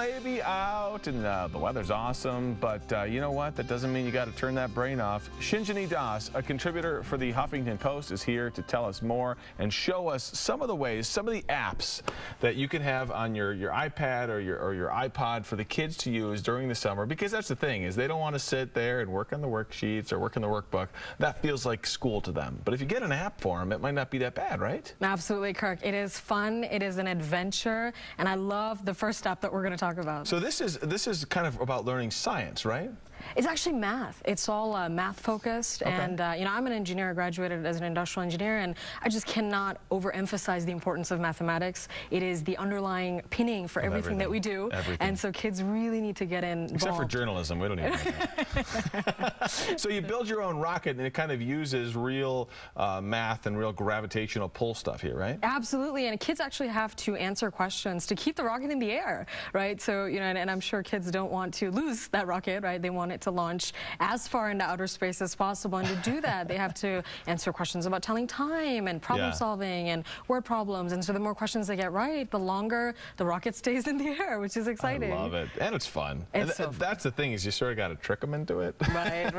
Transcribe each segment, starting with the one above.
may be out and the weather's awesome, but you know what? That doesn't mean you got to turn that brain off. Shinjini Das, a contributor for the Huffington Post, is here to tell us more and show us some of the ways, some of the apps that you can have on your iPad or your iPod for the kids to use during the summer. Because that's the thing, is they don't want to sit there and work on the worksheets or work on the workbook. That feels like school to them. But if you get an app for them, it might not be that bad, right? Absolutely, Kirk. It is fun. It is an adventure, and I love the first step that we're going to talk about. So this is kind of about learning science, right? It's actually math. It's all math focused, okay. And you know, I'm an engineer. I graduated as an industrial engineer, and I just cannot overemphasize the importance of mathematics. It is the underlying pinning for everything that we do, and so kids really need to get involved. Except for journalism, we don't need that. So you build your own rocket, and it kind of uses real math and real gravitational pull stuff here, right? Absolutely, and kids actually have to answer questions to keep the rocket in the air, right? So you know, and I'm sure kids don't want to lose that rocket, right? They want it to launch as far into outer space as possible, and to do that they have to answer questions about telling time and problem solving and word problems, and so the more questions they get right, the longer the rocket stays in the air, which is exciting. I love it, and it's fun. It's so fun. That's the thing, is you sort of got to trick them into it. Right,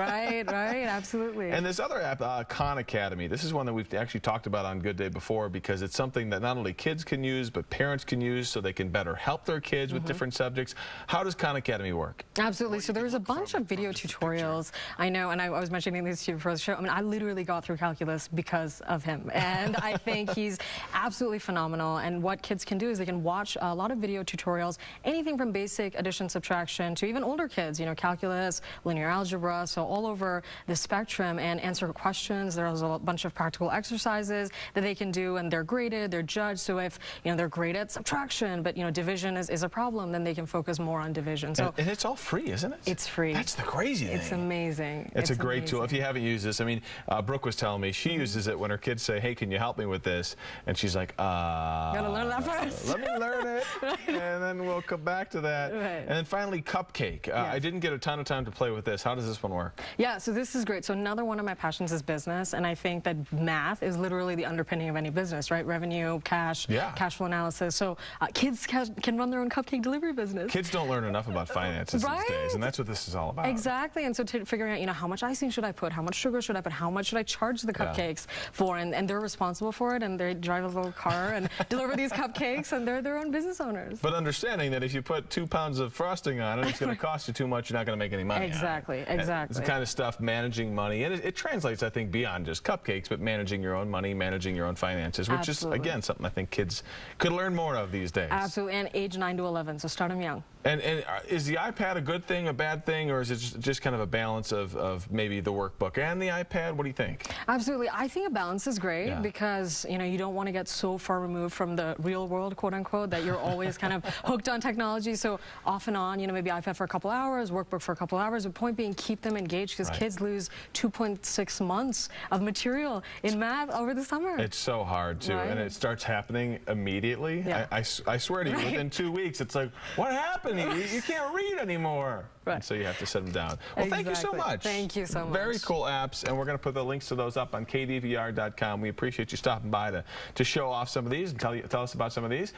absolutely. And this other app, Khan Academy, this is one that we've actually talked about on Good Day before, because it's something that not only kids can use but parents can use so they can better help their kids with different subjects. How does Khan Academy work? Absolutely. So there's a bunch of video tutorials. I know, and I was mentioning these to you before the show. I mean, I literally got through calculus because of him, and I think he's absolutely phenomenal. And what kids can do is they can watch a lot of video tutorials, anything from basic addition, subtraction to even older kids, you know, calculus, linear algebra, so all over the spectrum, and answer questions. There's a bunch of practical exercises that they can do, and they're graded, they're judged. So if, you know, they're great at subtraction, but, you know, division is a problem, then they can focus more on division. So and it's all free, isn't it? It's free. That's the crazy thing. It's amazing. It's a great tool. If you haven't used this, I mean, Brooke was telling me she uses it when her kids say, hey, can you help me with this? And she's like, gotta learn that first. Let me learn it, and then we'll come back to that. And then finally, Cupcake. I didn't get a ton of time to play with this. How does this one work? Yeah, so this is great. So another one of my passions is business, and I think that math is literally the underpinning of any business, right? Revenue, cash, cash flow analysis. So kids can run their own cupcake delivery business. Kids don't learn enough about finances these days, and that's what this is all about. Exactly, and so figuring out, you know, how much icing should I put, how much sugar should I put, how much should I charge the cupcakes for, and they're responsible for it, and they drive a little car and deliver these cupcakes, and they're their own business owners. But understanding that if you put 2 pounds of frosting on it, it's going to cost you too much, you're not going to make any money. Exactly. It's the kind of stuff, managing money, and it translates, I think, beyond just cupcakes, but managing your own money, managing your own finances, which is, again, something I think kids could learn more of these days. Absolutely, and age 9 to 11, so start them young. And is the iPad a good thing, a bad thing, or is it just kind of a balance of maybe the workbook and the iPad? What do you think? Absolutely. I think a balance is great because, you know, you don't want to get so far removed from the real world, quote unquote, that you're always kind of hooked on technology. So off and on, you know, maybe iPad for a couple hours, workbook for a couple hours. The point being, keep them engaged, because kids lose 2.6 months of material in math over the summer. It's so hard, too, and it starts happening immediately. I swear to you, within 2 weeks, it's like, what happened? You can't read anymore. And so you have to set them down. Well, thank you so much. Thank you so much. Very cool apps, and we're going to put the links to those up on kdvr.com. We appreciate you stopping by to show off some of these and tell us about some of these.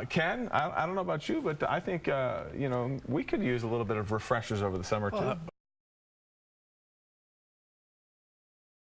Ken, I don't know about you, but I think you know, we could use a little bit of refreshers over the summer too.